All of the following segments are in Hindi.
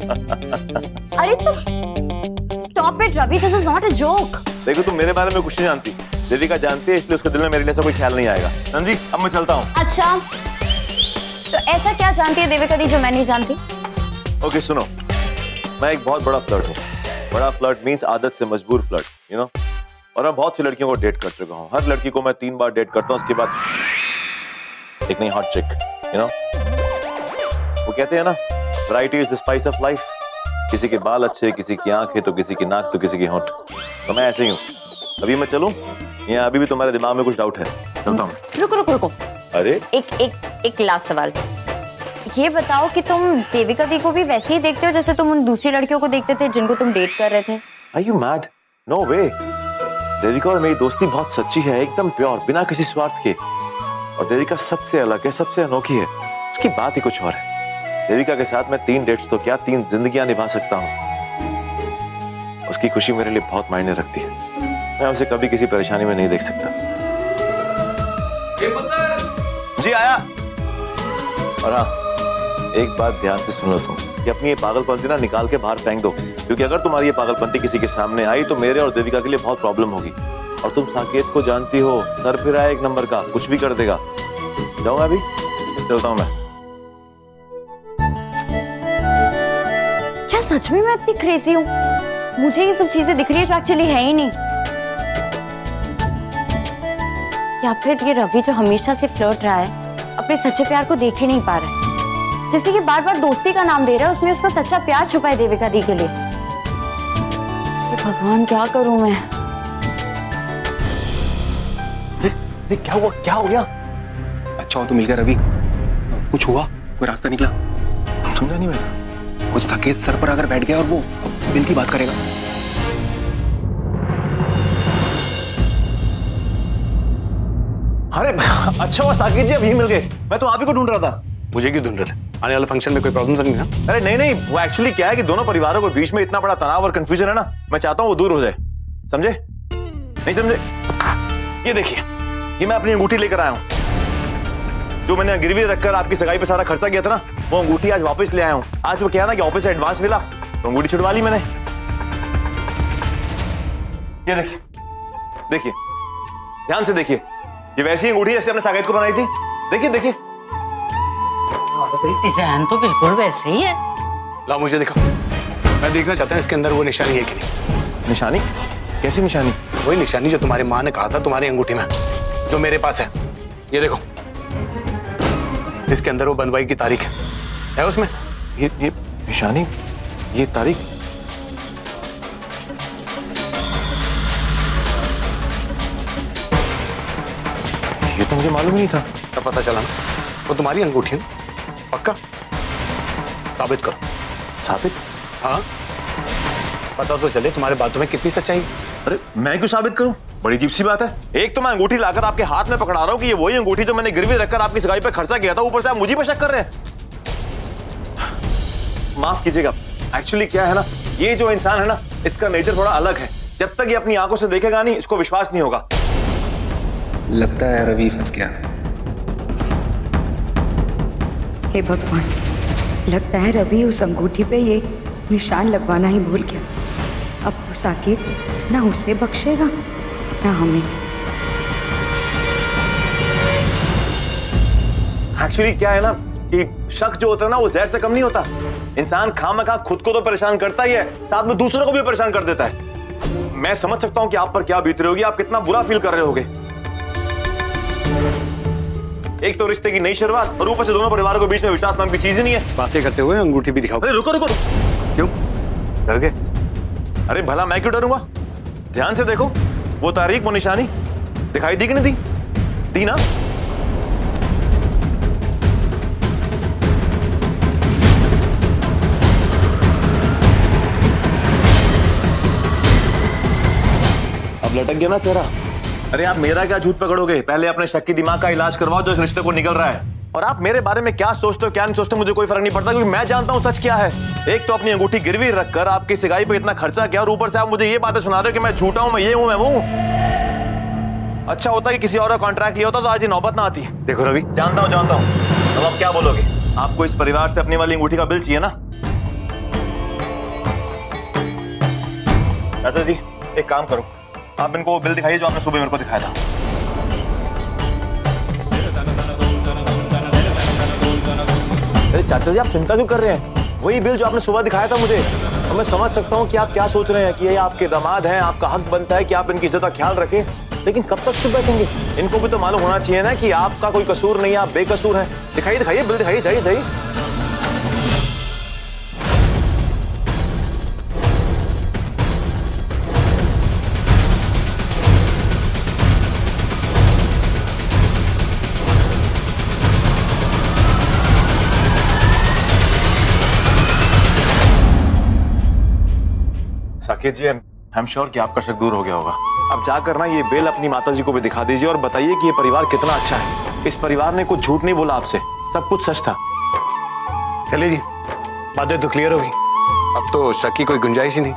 अरे तो stop it Ravi, this is not a joke. देखो तुम मेरे बारे में कुछ नहीं जानती, देविका जानती है, इसलिए उसके दिल में मेरे लिए ऐसा कोई ख्याल नहीं आएगा। समझी? अब मैं चलता हूँ। अच्छा तो ऐसा क्या जानती है देविका दी जो मैं नहीं जानती? ओके सुनो, मैं एक बहुत बड़ा फ्लर्ट हूँ। बड़ा फ्लर्ट मीन्स आदत से मजबूर फ्लर्ट, यू नो। और मैं बहुत सी लड़कियों को डेट कर चुका हूँ। हर लड़की को मैं 3 बार डेट करता हूँ, उसके बाद एक नई हॉट चिक, यू नो। वो कहते हैं ना, variety is the spice of life. किसी के बाल अच्छे, किसी की आंखें, तो किसी की नाक, तो किसी की होंठ। तो मैं ऐसे ही हूँ। अभी मैं चलूं या अभी भी तुम्हारे दिमाग में कुछ डाउट है? चलता हूँ। रुको रुको रुको, अरे एक लास्ट सवाल। ये बताओ कि तुम देविका दी को भी वैसे ही देखते हो जैसे तुम उन दूसरी लड़कियों को देखते थे जिनको तुम डेट कर रहे थे? Are you mad? No way. Devika और मेरी दोस्ती बहुत सच्ची है, एकदम प्योर, बिना किसी स्वार्थ के। और देविका सबसे अलग है, सबसे अनोखी है। उसकी बात ही कुछ और है। देविका के साथ मैं 3 डेट्स तो क्या 3 जिंदगियां निभा सकता हूँ। उसकी खुशी मेरे लिए बहुत मायने रखती है। मैं उसे कभी किसी परेशानी में नहीं देख सकता। जी आया। और हाँ, एक बात ध्यान से सुनो तुम, कि अपनी ये पागलपंती ना निकाल के बाहर फेंक दो, क्योंकि अगर तुम्हारी ये पागलपंती किसी के सामने आई तो मेरे और देविका के लिए बहुत प्रॉब्लम होगी। और तुम साकेत को जानती हो, सर फिर आया 1 नंबर का, कुछ भी कर देगा। जाऊंगा अभी, चलता हूं मैं। क्या सच में मैं इतनी क्रेजी हूँ? मुझे ये सब चीजें दिख रही है जो एक्चुअली है ही नहीं। या फिर ये रवि जो हमेशा से फ्लर्ट रहा है, अपने सच्चे प्यार को देख ही नहीं पा रहा है। जैसे कि बार बार दोस्ती का नाम दे रहा है, उसमें उसका सच्चा प्यार छुपा है देविका दी के लिए। ये भगवान क्या करूं मैं? क्या हुआ? क्या हो गया? अच्छा हो तो मिल गया रवि। कुछ हुआ? कोई रास्ता निकला? समझा नहीं मैं। वो साकेत सर पर अगर बैठ गया और वो बिल की बात करेगा? अरे अच्छा हुआ साकेत जी अभी मिल गए। मैं तो आप ही को ढूंढ रहा था। मुझे क्यों ढूंढ रहे थे? आने वाले फंक्शन में कोई प्रॉब्लम तो नहीं ना? अरे नहीं नहीं, वो एक्चुअली क्या है कि दोनों परिवारों के बीच में इतना बड़ा तनाव और कंफ्यूजन है ना, मैं चाहता हूँ वो दूर हो जाए। समझे? नहीं समझे? ये देखिए, ये मैं अपनी अंगूठी लेकर आया हूँ। जो मैंने गिरवी रखकर आपकी सगाई पे सारा खर्चा किया था ना, वो अंगूठी आज वापस ले आया हूँ। आज वो क्या ना कि ऑफिस से एडवांस मिला तो अंगूठी छुड़वा ली मैंने। ये देखिए, देखिए ध्यान से देखिए, ये वैसी अंगूठी जैसे आपने साकेत को बनाई थी। देखिए देखिए, डिजाइन तो बिल्कुल वैसे ही है। ला मुझे दिखा, मैं देखना चाहता हूँ इसके अंदर वो निशानी है कि नहीं। निशानी? कैसी निशानी? वही निशानी जो तुम्हारी माँ ने कहा था तुम्हारी अंगूठी में, जो मेरे पास है। ये देखो, इसके अंदर वो बनवाई की तारीख है उसमें। ये निशानी, ये तारीख। ये तो मुझे मालूम नहीं था। तब पता चला ना, वो तुम्हारी अंगूठी है। पक्का? साबित करो। साबित? हाँ, पता तो चले तुम्हारे बातों में कितनी सच्चाई। अरे मैं क्यों साबित करूं? बड़ी अजीब सी बात है। एक तो मैं अंगूठी लाकर आपके हाथ में पकड़ा रहा हूं कि ये वही अंगूठी जो मैंने गिरवी रखकर आपकी सगाई पे खर्चा किया था, ऊपर से आप मुझे पे शक कर रहे हैं। माफ कीजिएगा, एक्चुअली क्या है ना, ये जो इंसान है ना, इसका नेचर थोड़ा अलग है। जब तक ये अपनी आंखों से देखेगा नहीं, इसको विश्वास नहीं होगा। लगता है रवि फंस गया। हे भगवान, लगता है रवि उस अंगूठी पे ये निशान लगवाना ही भूल गया। अब तो साकेत ना उसे बख्शेगा ना हमें। एक्चुअली क्या है ना कि शक जो होता है ना, वो जहर से कम नहीं होता। इंसान खामखा खुद को तो परेशान करता ही है, साथ में दूसरों को भी परेशान कर देता है। मैं समझ सकता हूं कि आप पर क्या बीत रही होगी, आप कितना बुरा फील कर रहे होगे। एक तो रिश्ते की नई शुरुआत और ऊपर से दोनों परिवारों के बीच में विश्वास नाम की चीज ही नहीं है। बातें करते हुए अंगूठी भी दिखाओ। अरे रुको रुको, क्यों डर गए? अरे भला मैं क्यों डरूंगा? ध्यान से देखो, वो तारीख, वो निशानी दिखाई दी कि नहीं दी? दी ना? अब लटक गया ना चेहरा। अरे आप मेरा क्या झूठ पकड़ोगे? पहले अपने शक की दिमाग का इलाज करवाओ जो इस रिश्ते को निकल रहा है। और आप मेरे बारे में क्या सोचते हो क्या नहीं सोचते, मुझे कोई फर्क नहीं पड़ता, क्योंकि मैं जानता हूं सच क्या है। एक तो अपनी अंगूठी गिरवी रखकर आपकी सगाई पे इतना खर्चा किया और ऊपर से आप मुझे ये बातें सुना रहे हो कि मैं झूठा हूं, मैं ये हूं, मैं वो हूं। अच्छा होता कि किसी और का कॉन्ट्रैक्ट लिया होता तो आज ये नौबत ना आती। देखो रवि, जानता हूं। अब आप क्या बोलोगे? आपको इस परिवार से अपनी वाली अंगूठी का बिल चाहिए ना? चाचा जी एक काम करो, आप इनको वो बिल दिखाइए जो आपने सुबह मेरे को दिखाया था। अरे चाचा जी आप चिंता क्यों कर रहे हैं? वही बिल जो आपने सुबह दिखाया था मुझे। और मैं समझ सकता हूँ कि आप क्या सोच रहे हैं कि ये आपके दामाद हैं, आपका हक बनता है कि आप इनकी इज्जत का ख्याल रखें, लेकिन कब तक चुप बैठेंगे? इनको भी तो मालूम होना चाहिए ना कि आपका कोई कसूर नहीं है, आप बेकसूर हैं। दिखाइए दिखाइए बिल दिखाइए, जाइए जाइए। साकेत जी, आई एम श्योर कि आपका शक दूर हो गया होगा। अब जाकर ना ये बिल अपनी माताजी को भी दिखा दीजिए और बताइए कि ये परिवार कितना अच्छा है। इस परिवार ने कुछ झूठ नहीं बोला आपसे, सब कुछ सच था। चलिए जी, बातें तो क्लियर होगी, अब तो शक की कोई गुंजाइश ही नहीं।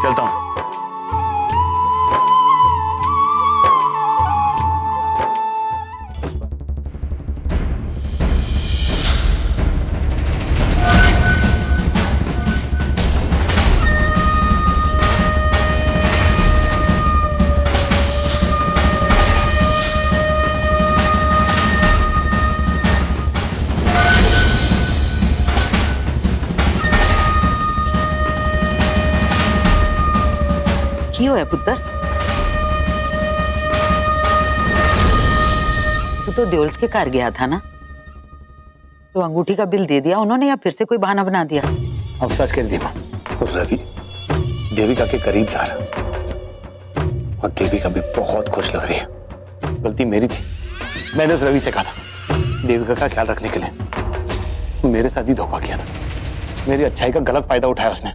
चलता हूं। क्यों है पुत्र? तू तो देवल्स के घर गया था ना, तो अंगूठी का बिल दे दिया उन्होंने या फिर से कोई बहाना बना दिया? अब सच कह दी मां, और रवि देविका के करीब जा रहा और देविका भी बहुत खुश लग रही है। गलती मेरी थी, मैंने उस रवि से कहा था देविका का ख्याल रखने के लिए, मेरे साथ ही धोखा किया था। मेरी अच्छाई का गलत फायदा उठाया उसने।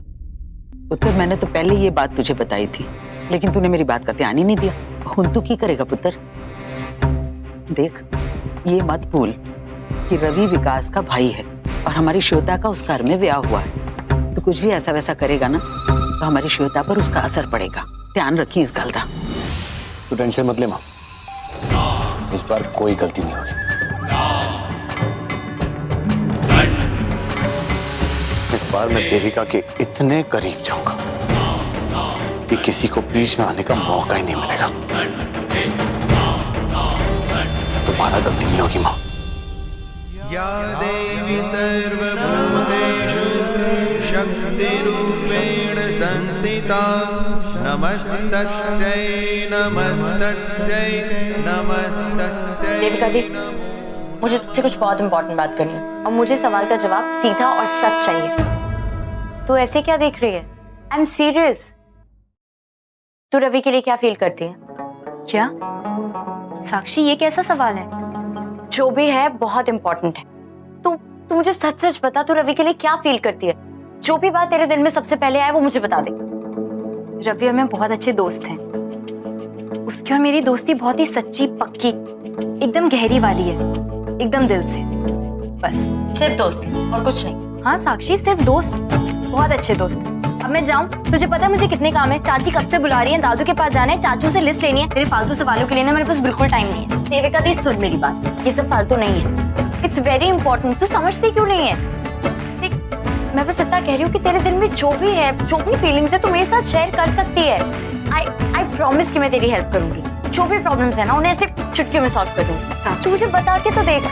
पुत्र मैंने तो पहले ये बात तुझे बताई थी, लेकिन तूने मेरी बात का ध्यान ही नहीं दिया। हुन तू की करेगा पुत्र? देख, ये मत भूल कि रवि विकास का भाई है और हमारी श्वेता का उस घर में ब्याह हुआ है। तो कुछ भी ऐसा वैसा करेगा ना तो हमारी श्वेता पर उसका असर पड़ेगा। ध्यान रखी इस गल का। तू टेंशन मत ले मां, इस बार कोई गलती नहीं होगी। इस बार मैं देविका के इतने करीब जाऊंगा कि किसी को बीच में आने का मौका ही नहीं मिलेगा। तुम्हारा गलती नहीं होगी मां। या देवी सर्वभूतेषु शक्तिरूपेण संस्थिता नमस्तस्यै नमस्तस्यै नमस्तस्यै। देविका दी, मुझे तुझसे कुछ बहुत इंपॉर्टेंट बात करनी है और मुझे सवाल का जवाब सीधा और सच चाहिए। तू ऐसे क्या देख रही है? I am serious. तू रवि के लिए क्या फील करती है? क्या साक्षी, ये कैसा सवाल है? जो भी है बहुत इंपॉर्टेंट है। तू मुझे सच सच बता, तू रवि के लिए क्या फील करती है? जो भी बात तेरे दिल में सबसे पहले आए वो मुझे बता दे। रवि और मैं बहुत अच्छे दोस्त हैं। उसकी और मेरी दोस्ती बहुत ही सच्ची, पक्की, एकदम गहरी वाली है, एकदम दिल से। बस सिर्फ दोस्ती और कुछ नहीं? हाँ साक्षी, सिर्फ दोस्त, बहुत अच्छे दोस्त। अब मैं जाऊँ? तुझे पता है मुझे कितने काम है। चाची कब से बुला रही है, दादू के पास जाना है, चाचू से लिस्ट लेनी है, तेरे फालतू सवालों के लिए ना मेरे पास बिल्कुल टाइम नहीं है। देविका दी सुन मेरी बात, ये सब फालतू नहीं है, इट्स वेरी इंपॉर्टेंट। तू समझती क्यों नहीं है? देख, मैं बस इतना कह रही हूँ कि तेरे दिल में जो भी है, जो भी फीलिंग्स है, तू मेरे साथ शेयर कर सकती है। आई प्रॉमिस कि मैं तेरी हेल्प करूंगी। जो भी प्रॉब्लम्स है ना उन्हें ऐसे चुटकी में सॉल्व कर दूंगी। तू मुझे बता के तो देख।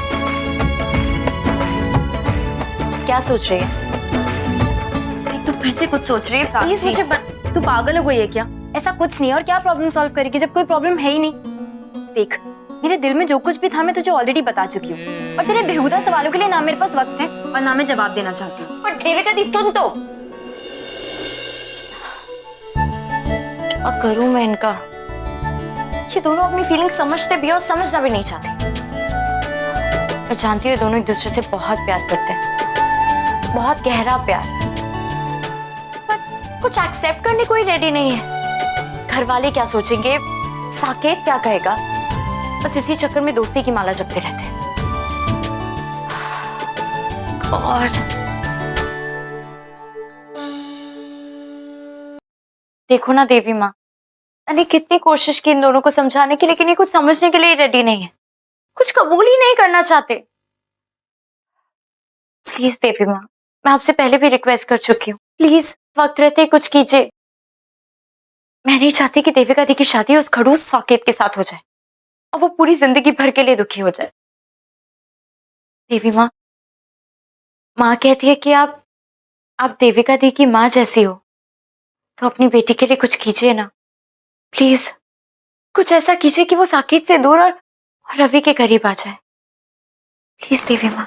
क्या सोच रही है? तू फिर से कुछ सोच रही है? प्लीज मुझे तू पागल हो गई है क्या? ऐसा कुछ नहीं है। और क्या प्रॉब्लम सॉल्व करेगी जब कोई प्रॉब्लम है ही नहीं? देख, मेरे दिल में जो कुछ भी था मैं तुझे ऑलरेडी बता चुकी हूँ, और तेरे बेहुदा सवालों के लिए ना मेरे पास वक्त है और ना मैं जवाब देना चाहती हूँ। पर देविका दी सुन तो, क्या करूं मैं इनका? ये दोनों अपनी फीलिंग समझते भी और समझना भी नहीं चाहते। मैं जानती हूँ ये दोनों एक दूसरे से बहुत प्यार करते हैं, बहुत गहरा प्यार, पर कुछ एक्सेप्ट करने को ही रेडी नहीं है। घर वाले क्या सोचेंगे, साकेत क्या कहेगा, बस इसी चक्कर में दोस्ती की माला जपते रहते हैं। गॉड, देखो ना देवी माँ, मैंने कितनी कोशिश की इन दोनों को समझाने की, लेकिन ये कुछ समझने के लिए रेडी नहीं है, कुछ कबूल ही नहीं करना चाहते। प्लीज देवी माँ, मैं आपसे पहले भी रिक्वेस्ट कर चुकी हूँ, प्लीज वक्त रहते कुछ कीजिए। मैं नहीं चाहती कि देविका दी की शादी उस खड़ूस साकेत के साथ हो जाए और वो पूरी जिंदगी भर के लिए दुखी हो जाए। देवी माँ, माँ कहती है कि आप देविका दी की माँ जैसी हो, तो अपनी बेटी के लिए कुछ कीजिए ना। प्लीज कुछ ऐसा कीजिए कि वो साकेत से दूर और रवि के करीब आ जाए। प्लीज देवी माँ।